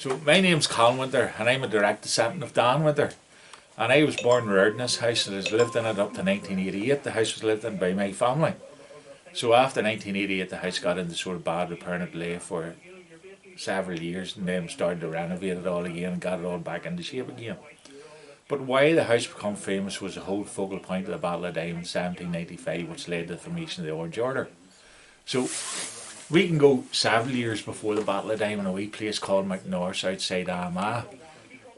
So my name's Colin Winter and I'm a direct descendant of Dan Winter. And I was born and reared in this house and has lived in it up to 1988. The house was lived in by my family. So after 1988 the house got into sort of bad repair and delay for several years, and then started to renovate it all again and got it all back into shape again. But why the house became famous was the whole focal point of the Battle of Diamond in 1795, which led to the formation of the Orange Order. So we can go several years before the Battle of Diamond, a wee place called McNorse outside Armagh.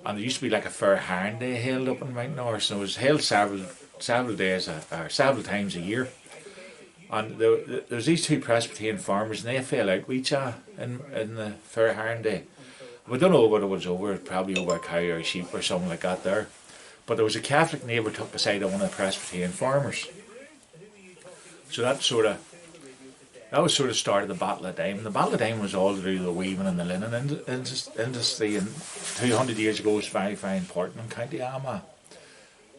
And there used to be like a fair hiring day held up in McNorse, and it was held several days or several times a year. And there was these two Presbyterian farmers, and they fell out with each other in the fair hiring day. We don't know what it was over, probably over a cow or a sheep or something like that there. But there was a Catholic neighbour took the side of one of the Presbyterian farmers. So that was sort of started the Battle of Diamond. The Battle of Diamond was all to do with the weaving and the linen industry, and 200 years ago was very, very important in County Armagh.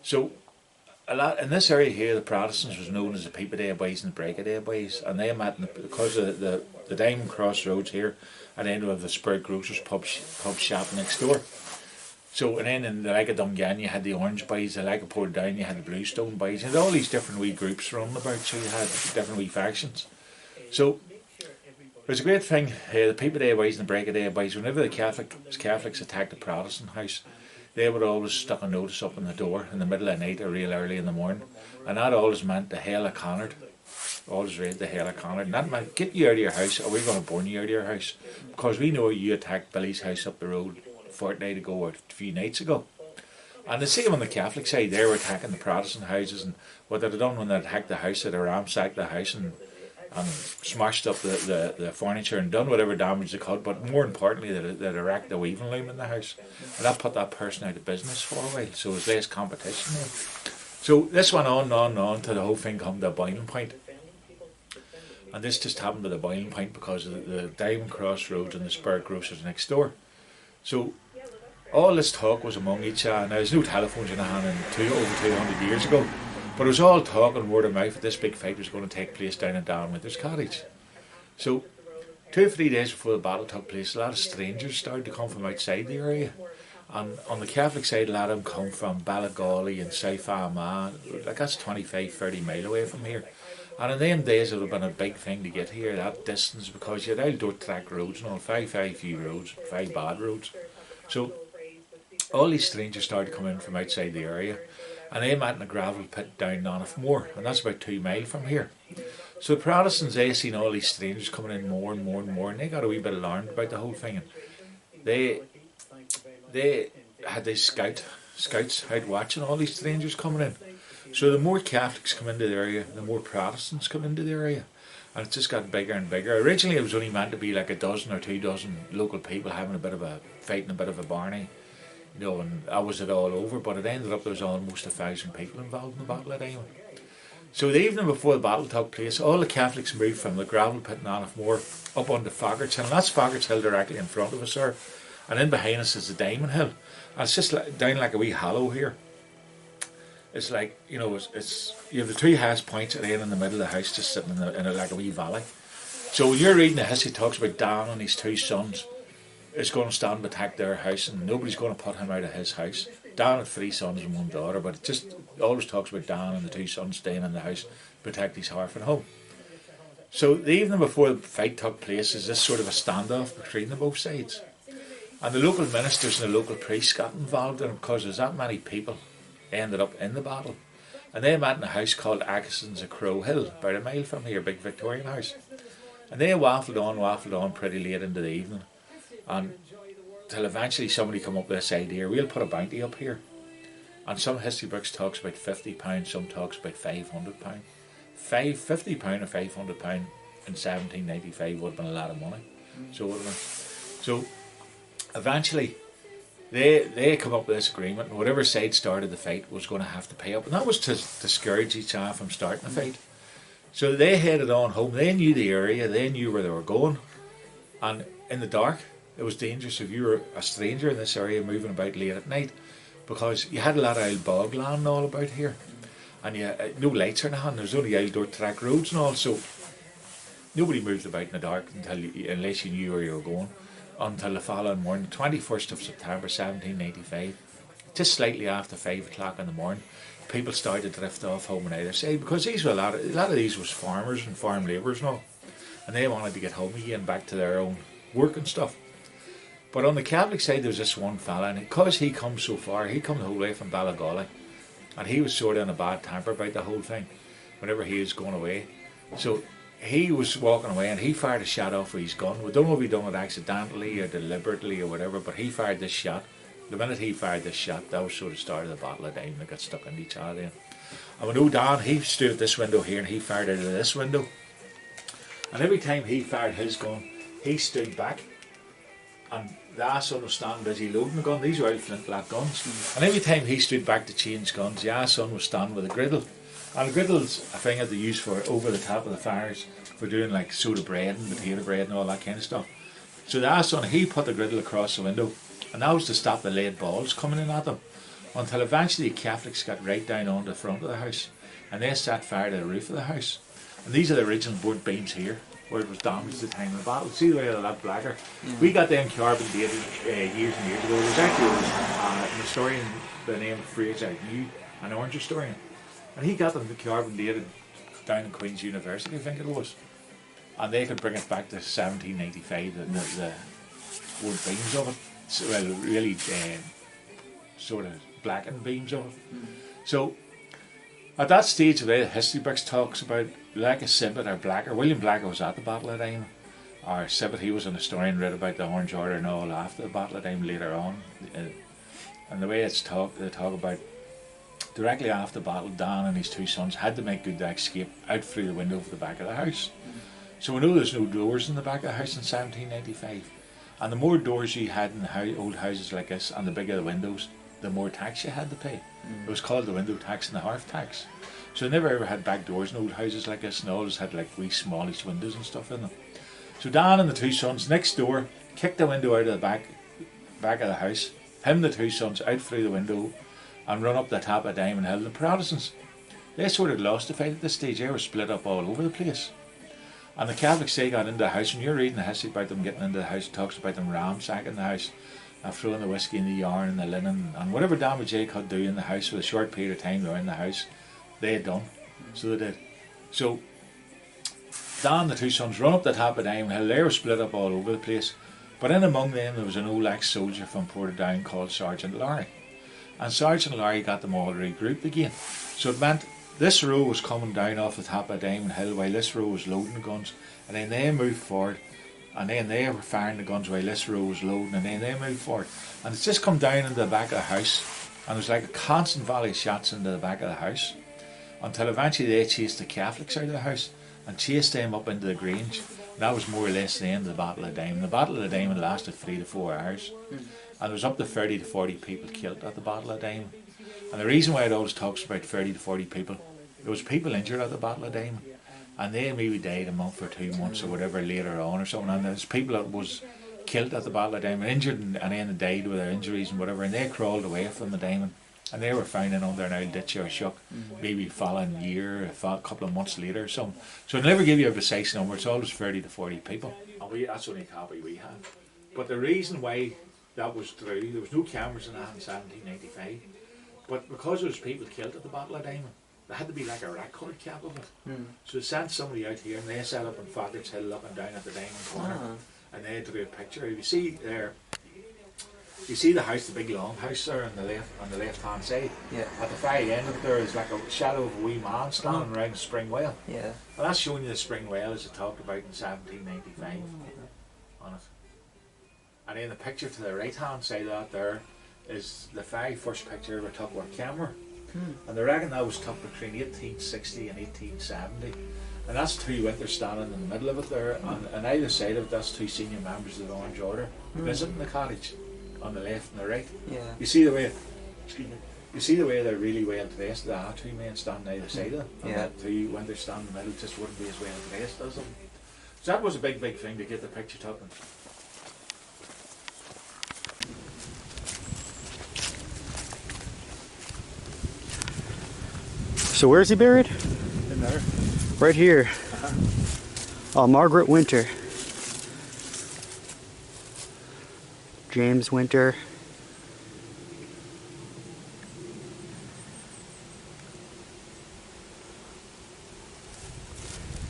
So a lot in this area here, the Protestants was known as the Peep of Day Boys and the Break of Day Boys, and they met because of the Diamond Crossroads here, and then we have the Spirit Grocers pub shop next door. So and then in the Lake of Dungan you had the Orange Boys, the Lake of Portadown you had the Bluestone Boys, you had all these different wee groups running about, so you had different wee factions. So it was a great thing, the Peep of Day Boys and the Break of Day Boys, whenever the Catholics attacked the Protestant house, they would always stick a notice up on the door in the middle of the night or real early in the morning, and that always meant the hell of Connard. Always read the hell of Connard, and that meant get you out of your house or we're going to burn you out of your house, because we know you attacked Billy's house up the road a fortnight ago or a few nights ago. And the same on the Catholic side, they were attacking the Protestant houses, and what they'd done when they attacked the house, they'd ransacked the house and smashed up the furniture and done whatever damage they could, but more importantly they'd erect the weaving loom in the house, and that put that person out of business for a while, so there was less competition there. So this went on and on and on till the whole thing come to a boiling point, and this just happened to the boiling point because of the Diamond Crossroads and the Spirit Grocers next door. So all this talk was among each other. Now there's no telephones in the hand over 200 years ago, but it was all talk and word of mouth that this big fight was going to take place down in Dan Winter's cottage. So 2 or 3 days before the battle took place, a lot of strangers started to come from outside the area. And on the Catholic side, a lot of them come from Ballygawley and South Armagh. Like that's 25-30 mile away from here. And in them days it would have been a big thing to get here, that distance, because you had old dirt track roads and all, very few roads, very bad roads. So all these strangers started to come in from outside the area, and they met in a gravel pit down Nonif Moor, and that's about 2 mile from here. So the Protestants, they seen all these strangers coming in more and more and more, and they got a wee bit alarmed about the whole thing. And they had these scouts out watching all these strangers coming in. So the more Catholics come into the area, the more Protestants come into the area, and it just got bigger and bigger. Originally it was only meant to be like a dozen or 2 dozen local people having a bit of a fight and a bit of a barney, you know, and that was it all over. But it ended up there was almost 1,000 people involved in the Battle of Diamond. So the evening before the battle took place, all the Catholics moved from the gravel pit in Nonif Moor up onto Foggart's Hill, and that's Foggart's Hill directly in front of us there, and in behind us is the Diamond Hill, and it's just down like a wee hollow here. It's like, you know, it's you have the 2 highest points at the end in the middle of the house, just sitting in like a wee valley. So when you're reading the history, it talks about Dan and his 2 sons is going to stand and attack their house, and nobody's going to put him out of his house. Dan had 3 sons and 1 daughter, but it just always talks about Dan and the 2 sons staying in the house to protect his hearth and home. So the evening before the fight took place is this sort of a standoff between the both sides, and the local ministers and the local priests got involved in it because there's that many people ended up in the battle, and they met in a house called Atkinson's at Crow Hill, about a mile from here, big Victorian house, and they waffled on pretty late into the evening, and till eventually somebody come up with this idea, we'll put a bounty up here. And some history books talks about £50, some talks about £500. £50 or £500 in 1795 would have been a lot of money. So eventually they come up with this agreement, and whatever side started the fight was going to have to pay up, and that was to discourage each other from starting the fight. So they headed on home. They knew the area, they knew where they were going, and in the dark it was dangerous if you were a stranger in this area moving about late at night, because you had a lot of old bog land and all about here, and you no lights or nothing. There's only old dirt track roads and all, so nobody moved about in the dark unless you knew where you were going. until the following morning, 21st of September 1785, just slightly after 5 o'clock in the morning. People started to drift off home on either side, because these were a lot of these was farmers and farm labourers and all, and they wanted to get home again, back to their own work and stuff. But on the Catholic side, there was this one fella, and because he come so far, he come the whole way from Ballagolly, and he was sort of in a bad temper about the whole thing whenever he was going away. So he was walking away, and he fired a shot off with his gun. We don't know if he done it accidentally or deliberately or whatever, but he fired this shot. The minute he fired this shot, that was sort of started the battle of Dime. They got stuck in each other then. And we know Dan, he stood at this window here, and he fired out of this window. And every time he fired his gun, he stood back, and the son was standing busy loading the gun. These were old flintlock guns. And every time he stood back to change guns, the son was standing with a griddle. And a griddle's a thing that they use for over the top of the fires for doing like soda bread and potato bread and all that kind of stuff. So the son, he put the griddle across the window, and that was to stop the lead balls coming in at them, until eventually the Catholics got right down on the front of the house, and they set fire to the roof of the house. And these are the original board beams here, where it was damaged at the time of the battle. See the way they're a lot blacker? We got them carbon dated years and years ago. There was actually an historian by the name of Fraser New, an orange historian, and he got them carbon dated down in Queen's University, I think it was, and they could bring it back to 1795, the board beams of it. Well, really sort of blackened beams of it. So at that stage, the way the history books talks about, like a Sibbett or Blacker, William Blacker was at the Battle of Dime, or Sibbett, he was an historian, read about the Orange Order and all after the Battle of Dime later on. And the way it's talked, they talk about directly after the battle, Dan and his two sons had to make good to escape out through the window of the back of the house. So we know there's no doors in the back of the house in 1795. And the more doors you had in old houses like this, and the bigger the windows, the more tax you had to pay. It was called the window tax and the hearth tax. So they never ever had back doors in old houses like this, and they always had like wee smallish windows and stuff in them. So Dan and the two sons next door kicked the window out of the back of the house, him and the two sons out through the window, and run up the top of Diamond Hill. The Protestants, they sort of lost the fight at this stage. They were split up all over the place. And the Catholics, they got into the house, and you're reading the history about them getting into the house, it talks about them ransacking the house, and throwing the whiskey and the yarn and the linen, and whatever damage they could do in the house for the short period of time they were in the house, they had done. So they did. So Dan and the two sons run up the top of Diamond Hill. They were split up all over the place, but in among them there was an old ex-soldier from Portadown called Sergeant Larry, and Sergeant Larry got them all regrouped again. So it meant this row was coming down off the top of Diamond Hill while this row was loading the guns, and then they moved forward, and then they were firing the guns while this row was loading, and then they moved forward. And it's just come down into the back of the house, and there's like a constant volley of shots into the back of the house, until eventually they chased the Catholics out of the house and chased them up into the Grange. And that was more or less the end of the Battle of Diamond. The Battle of Diamond lasted 3 to 4 hours, and there was up to 30 to 40 people killed at the Battle of Diamond. And the reason why it always talks about 30 to 40 people, there was people injured at the Battle of Diamond, and they maybe died a month or 2 months or whatever later on or something, and there's people that was killed at the Battle of Diamond, injured, and then died with their injuries and whatever, and they crawled away from the Diamond, and they were found in under an old ditch or shuck, maybe following year, a couple of months later or something. So they never give you a precise number, it's always 30 to 40 people. And that's the only copy we had. But the reason why that was through, there was no cameras in that in 1795, but because there was people killed at the Battle of Diamond, there had to be like a record kept of it. So they sent somebody out here, and they set up in Father's Hill looking down at the Diamond Corner, and they drew a picture. You see there, you see the house, the big long house there on the left hand side. Yeah. At the very end of it there is like a shadow of a wee man standing around the spring well. Yeah. And that's showing you the spring well as it talked about in 1795 on it. And then the picture to the right hand side of that there is the very first picture ever took with a camera. And they reckon that was took between 1860 and 1870. And that's two winters standing in the middle of it there. And on either side of it, that's two senior members of the Orange Order visiting the cottage on the left and the right. Yeah. You see the way, you see the way they're really well dressed. There are two men standing either side of them. And that two winters standing in the middle just wouldn't be as well dressed as them. So that was a big thing to get the picture taken. So where is he buried? In there. Right here. Oh, Margaret Winter. James Winter.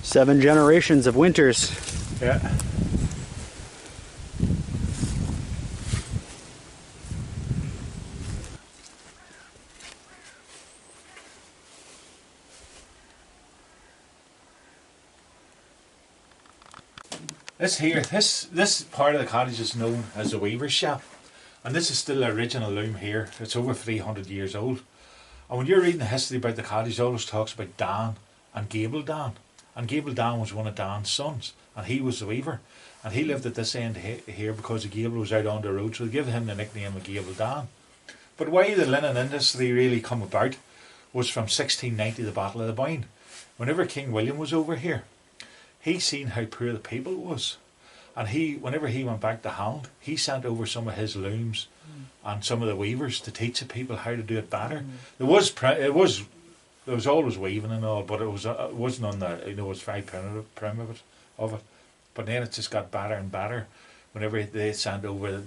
Seven generations of Winters. Yeah. This part of the cottage is known as the weaver's shop, and this is still the original loom here. It's over 300 years old. And when you're reading the history about the cottage, it always talks about Dan and Gable Dan. And Gable Dan was one of Dan's sons, and he was the weaver. And he lived at this end here because the Gable was out on the road, so they give him the nickname of Gable Dan. But why the linen industry really come about was from 1690, the Battle of the Boyne. Whenever King William was over here, he seen how poor the people was. And whenever he went back to Holland, he sent over some of his looms and some of the weavers to teach the people how to do it better. There was always weaving and all, but it wasn't on the, it was very primitive of it. But then it just got better and better. Whenever they sent over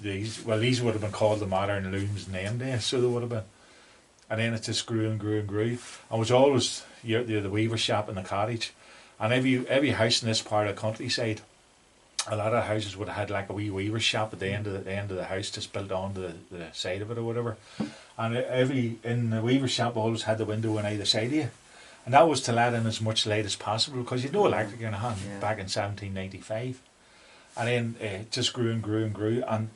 these would have been called the modern looms in them days, so they would have been. And then it just grew and grew and grew. And was always the weaver shop in the cottage. And every house in this part of the countryside, a lot of houses would have had like a wee weaver shop at the end of the house, just built onto the side of it or whatever. And in the weaver shop always had the window on either side of you, and that was to let in as much light as possible because you'd no electric in the hand back in 1795. And then it just grew and grew and grew. And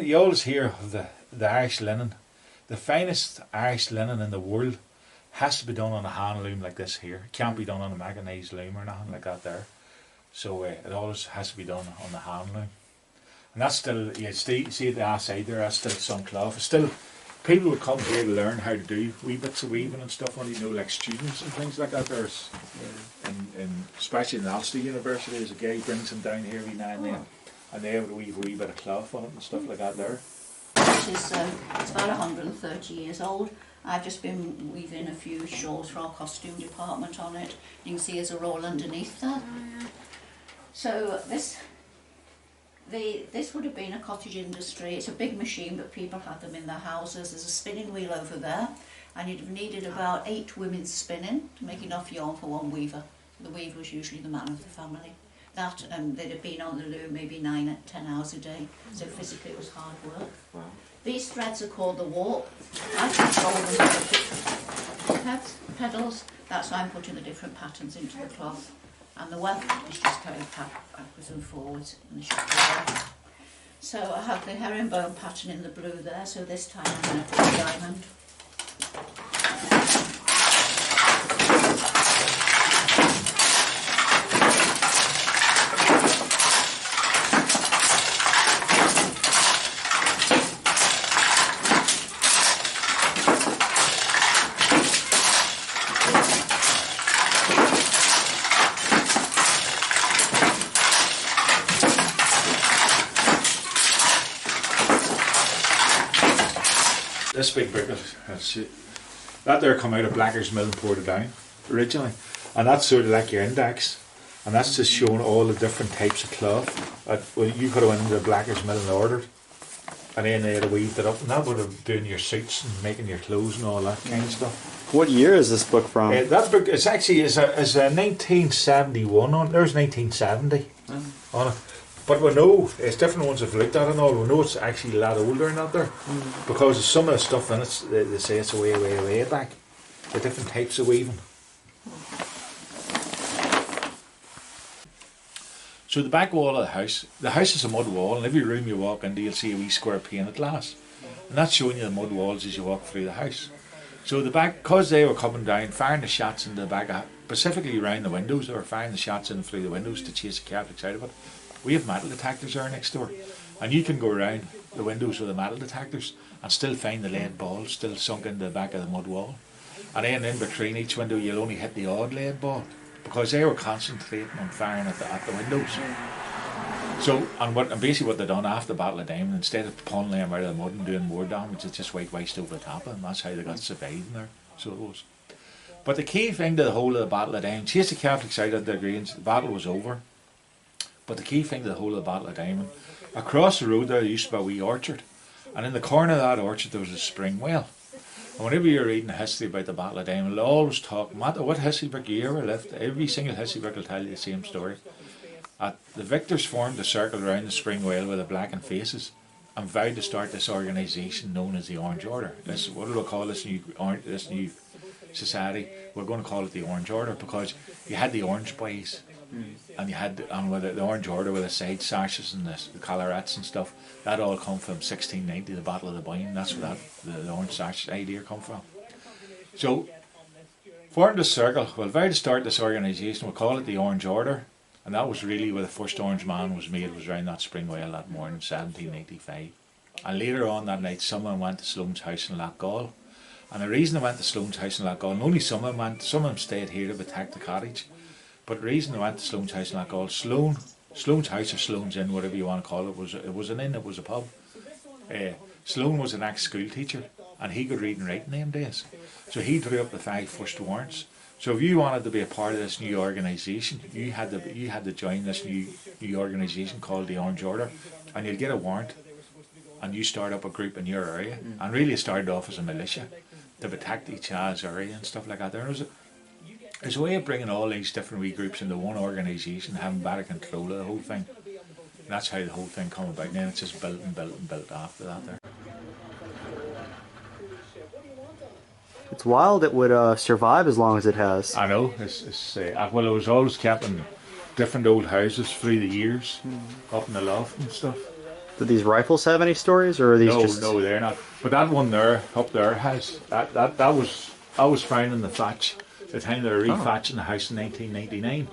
you always hear of the Irish linen. The finest Irish linen in the world has to be done on a hand loom like this here. It can't be done on a mechanised loom or nothing like that there. So it always has to be done on the hand loom. And that's still, see at the outside there, that's still some cloth. It's still, people would come here to learn how to do wee bits of weaving and stuff, when like students and things like that. There's, especially in Ulster University, there's a guy brings them down here every now and then, and they have a wee bit of cloth on it and stuff like that there. It's about 130 years old. I've just been weaving a few shawls for our costume department on it. You can see there's a roll underneath that. So this would have been a cottage industry. It's a big machine, but people had them in their houses. There's a spinning wheel over there, and you'd have needed about 8 women spinning to make enough yarn for one weaver. The weaver was usually the man of the family. That, and they'd have been on the loom maybe 9 or 10 hours a day, so physically it was hard work. Wow. These threads are called the warp. I control them with the pedals. That's why I'm putting the different patterns into the cloth. And the weft is just going backwards and forwards in the shuffle. So I have the herringbone pattern in the blue there, so this time I'm going to put a diamond. This big brick, that there come out of Blackers Mill and Ported Down originally, and that's sort of like your index, and that's just showing all the different types of cloth. Well, you could have went into Blackers Mill and ordered, and then they'd have weaved it up, and that would have doing your suits and making your clothes and all that kind of stuff. What year is this book from? That book is actually is a 1971 on. There's 1970 on it. But we know, it's different ones have looked at and all, we know it's actually a lot older than that there. Because some of the stuff in it, they say it's way back. The different types of weaving. So the back wall of the house is a mud wall, and every room you walk into you'll see a wee square pane of glass. And that's showing you the mud walls as you walk through the house. So the back, because they were coming down, firing the shots into the back, specifically around the windows, they were firing the shots in through the windows to chase the Catholics out of it. We have metal detectors there next door, and you can go around the windows with the metal detectors and still find the lead balls still sunk into the back of the mud wall. And then in between each window you'll only hit the odd lead ball, because they were concentrating on firing at the windows. So, and basically what they done after the Battle of Diamond, instead of pulling them out of the mud and doing more damage, they just whitewashed over the top of them. That's how they got surviving there. So it was. But the key thing to the whole of the Battle of Diamond, chase the Catholics out of their greens, the battle was over. But the key thing to the whole of the Battle of Diamond Across the road there used to be a wee orchard, and in the corner of that orchard there was a spring well. And whenever you're reading a history about the Battle of Diamond, they'll always talk, no matter what history book you ever left, every single history book will tell you the same story. The victors formed a circle around the spring well with the blackened faces and vowed to start this organisation known as the Orange Order. This, what do we call this new society? We're going to call it the Orange Order because you had the Orange Boys. And you had with the Orange Order with the side sashes and the collarets and stuff. That all come from 1690, the Battle of the Boyne. That's where the Orange Sash idea come from. So, formed this circle. Well, vowed to start this organisation. We'll call it the Orange Order. And that was really where the first Orange Man was made. Was around that spring well that morning, 1785. And later on that night, someone went to Sloane's house in Loughgall. And the reason they went to Sloane's house in Loughgall, and only some of them went. Some of them stayed here to protect the cottage. But the reason I went to Sloane's house in Loughgall, Sloane's house or Sloane's Inn, whatever you want to call it, it was an inn, it was a pub. Sloane was an ex-school teacher, and he could read and write in them days. So he drew up the 5 first warrants. So if you wanted to be a part of this new organisation, you had to join this new organisation called the Orange Order, and you'd get a warrant, and you start up a group in your area, and really it started off as a militia to protect each other's area and stuff like that. There's a way of bringing all these different wee groups into one organisation, having better control of the whole thing. And that's how the whole thing come about. And then it's just built and built and built after that there. It's wild it would survive as long as it has. I know. Well, it was always kept in different old houses through the years, up in the loft and stuff. Do these rifles have any stories, or are these just... No, they're not. But that one there, up there, has. That was found in the thatch. The time they were refitching the house in 1999,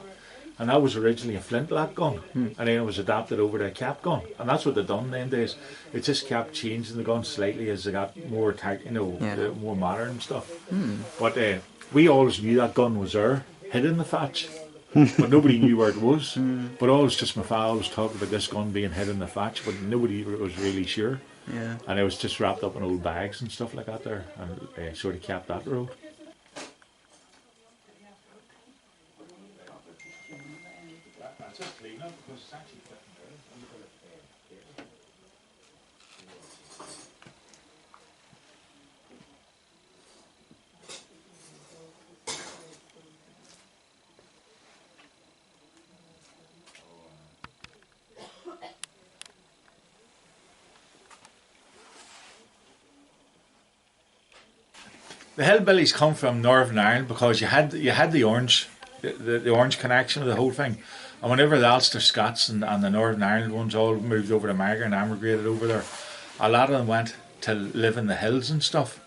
and that was originally a flintlock gun, and then it was adapted over to a cap gun, and that's what they done them days. It just kept changing the gun slightly as they got more more modern and stuff. But we always knew that gun was there, hid in the thatch, but nobody knew where it was. But always just my father was talking about this gun being hid in the thatch, but nobody was really sure. Yeah. And it was just wrapped up in old bags and stuff like that there, and sort of kept that road. The hillbillies come from Northern Ireland because you had the orange, the orange connection of the whole thing, and whenever the Ulster Scots and the Northern Ireland ones all moved over to America and emigrated over there, a lot of them went to live in the hills and stuff,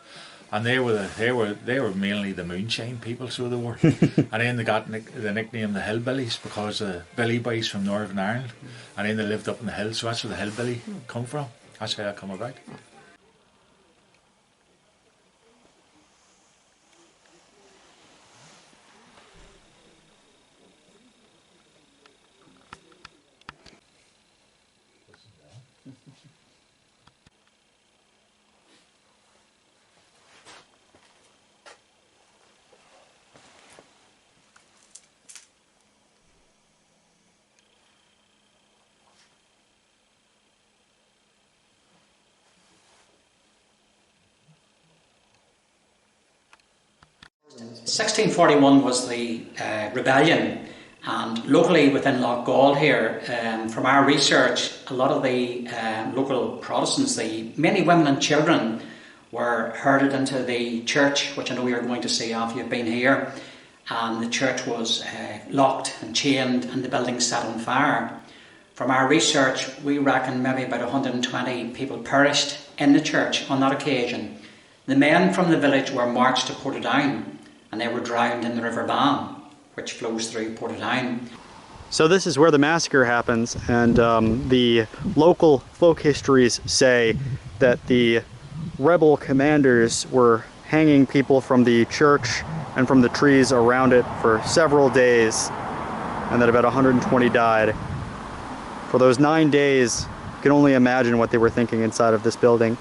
and they were mainly the moonshine people, so they were, and then they got the nickname the hillbillies because of the Billy Boys from Northern Ireland, and then they lived up in the hills, so that's where the hillbilly come from. That's how that come about. (1641) was the rebellion, and locally within Loughgall here, from our research, a lot of the local Protestants, mainly women and children, were herded into the church, which I know you're going to see after you've been here, and the church was locked and chained and the building set on fire. From our research, we reckon maybe about 120 people perished in the church on that occasion. The men from the village were marched to Portadown, and they were drowned in the River Bann, which flows through Portadown. So this is where the massacre happens, and the local folk histories say that the rebel commanders were hanging people from the church and from the trees around it for several days, and that about 120 died. For those 9 days, you can only imagine what they were thinking inside of this building.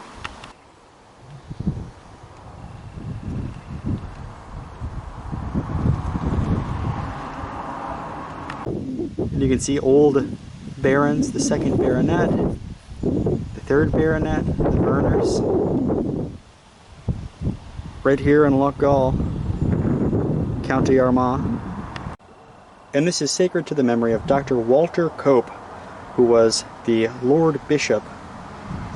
You can see old barons, the second baronet, the third baronet, the Berners, right here in Loughgall, County Armagh. And this is sacred to the memory of Dr. Walter Cope, who was the Lord Bishop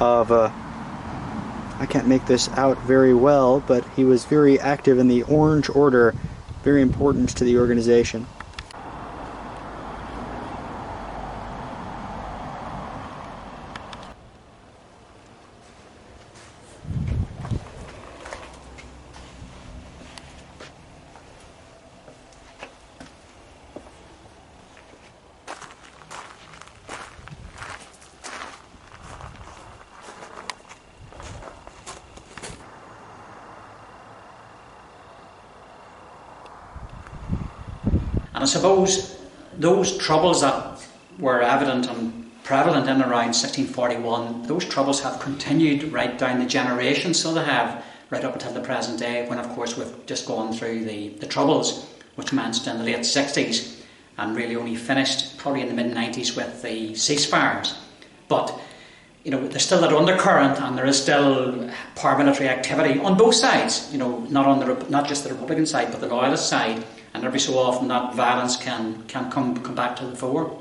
of, I can't make this out very well, but he was very active in the Orange Order, very important to the organization. And I suppose those troubles that were evident and prevalent in around 1641, those troubles have continued right down the generations, so they have, right up until the present day, when of course we've just gone through the Troubles, which commenced in the late 60s and really only finished probably in the mid-90s with the ceasefires. But you know, there's still that undercurrent, and there is still paramilitary activity on both sides. You know, not just the Republican side, but the Loyalist side. And every so often that violence can come back to the fore.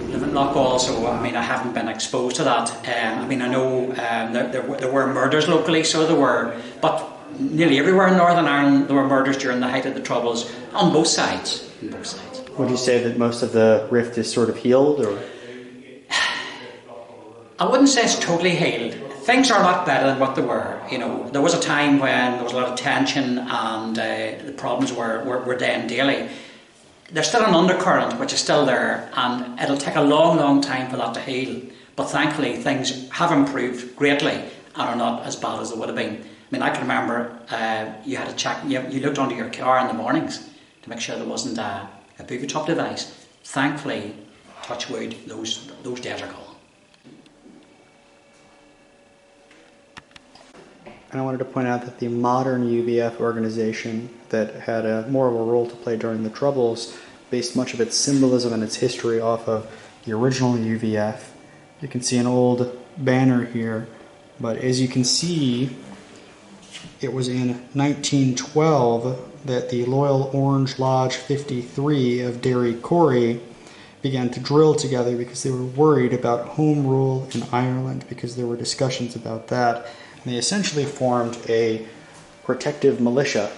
Live in Loughgall, so I mean I haven't been exposed to that. I mean I know there were murders locally, so there were, but nearly everywhere in Northern Ireland there were murders during the height of the Troubles on both sides. On both sides. Would you say that most of the rift is sort of healed, or? I wouldn't say it's totally healed. Things are a lot better than what they were. You know, there was a time when there was a lot of tension and the problems were then daily. There's still an undercurrent which is still there, and it'll take a long, long time for that to heal. But thankfully, things have improved greatly and are not as bad as they would have been. I mean, I can remember you had to check. You looked under your car in the mornings to make sure there wasn't a booby trap device. Thankfully, touch wood, those days are gone. And I wanted to point out that the modern UVF organization that had more of a role to play during the Troubles based much of its symbolism and its history off of the original UVF. You can see an old banner here, but as you can see, it was in 1912 that the Loyal Orange Lodge 53 of Derry Corrie began to drill together because they were worried about home rule in Ireland, because there were discussions about that. And they essentially formed a protective militia,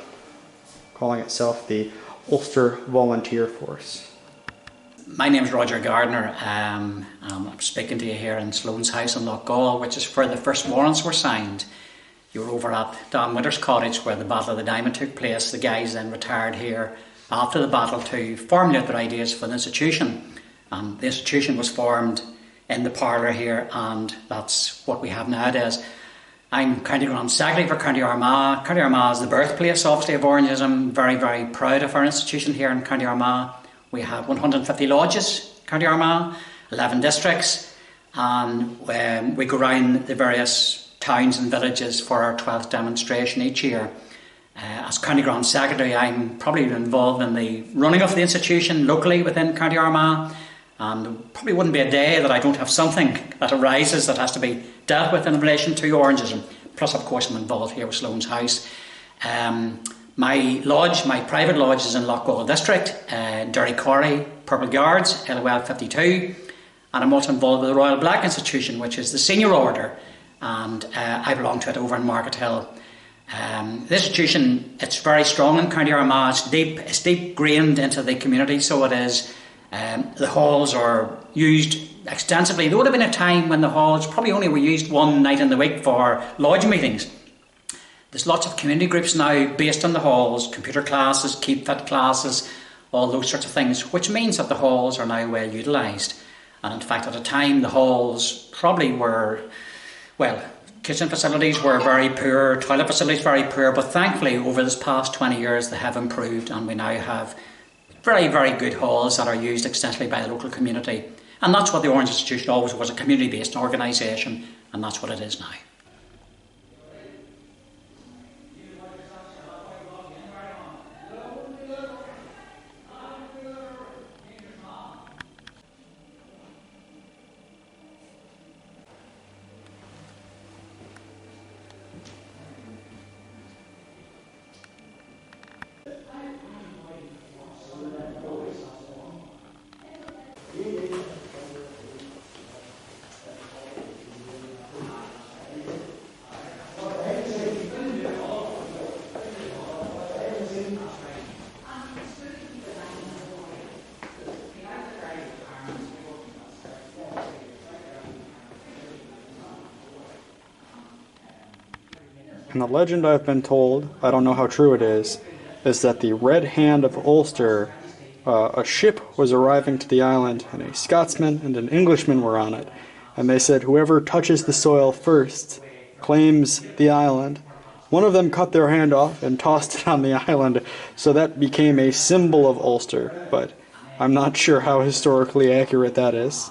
calling itself the Ulster Volunteer Force. My name is Roger Gardner. I'm speaking to you here in Sloane's house in Loughgall, which is where the first warrants were signed. You were over at Dan Winter's cottage where the Battle of the Diamond took place. The guys then retired here after the battle to formulate their ideas for the institution. And the institution was formed in the parlour here, and that's what we have nowadays. I'm County Grand Secretary for County Armagh. County Armagh is the birthplace, obviously, of Orangeism. Very, very proud of our institution here in County Armagh. We have 150 lodges, County Armagh, 11 districts, and we go around the various towns and villages for our 12th demonstration each year. As County Grand Secretary, I'm probably involved in the running of the institution locally within County Armagh. And there probably wouldn't be a day that I don't have something that arises that has to be dealt with in relation to Orangeism. Plus, of course, I'm involved here with Sloane's House. My lodge, my private lodge, is in Loughgall District, Derry Corrie, Purple Guards, LOL 52. And I'm also involved with the Royal Black Institution, which is the senior order. And I belong to it over in Market Hill. The institution, it's very strong in County Armagh. It's deep grained into the community, so it is. The halls are used extensively. There would have been a time when the halls probably only were used one night in the week for lodge meetings. There's lots of community groups now based on the halls, computer classes, keep fit classes, all those sorts of things, which means that the halls are now well utilised. And in fact, at the time, the halls probably were, well, kitchen facilities were very poor, toilet facilities very poor, but thankfully over this past 20 years they have improved, and we now have very, very good halls that are used extensively by the local community. And that's what the Orange Institution always was, a community-based organisation, and that's what it is now. And the legend I've been told, I don't know how true it is that the Red Hand of Ulster, a ship was arriving to the island, and a Scotsman and an Englishman were on it. And they said whoever touches the soil first claims the island. One of them cut their hand off and tossed it on the island, so that became a symbol of Ulster, but I'm not sure how historically accurate that is.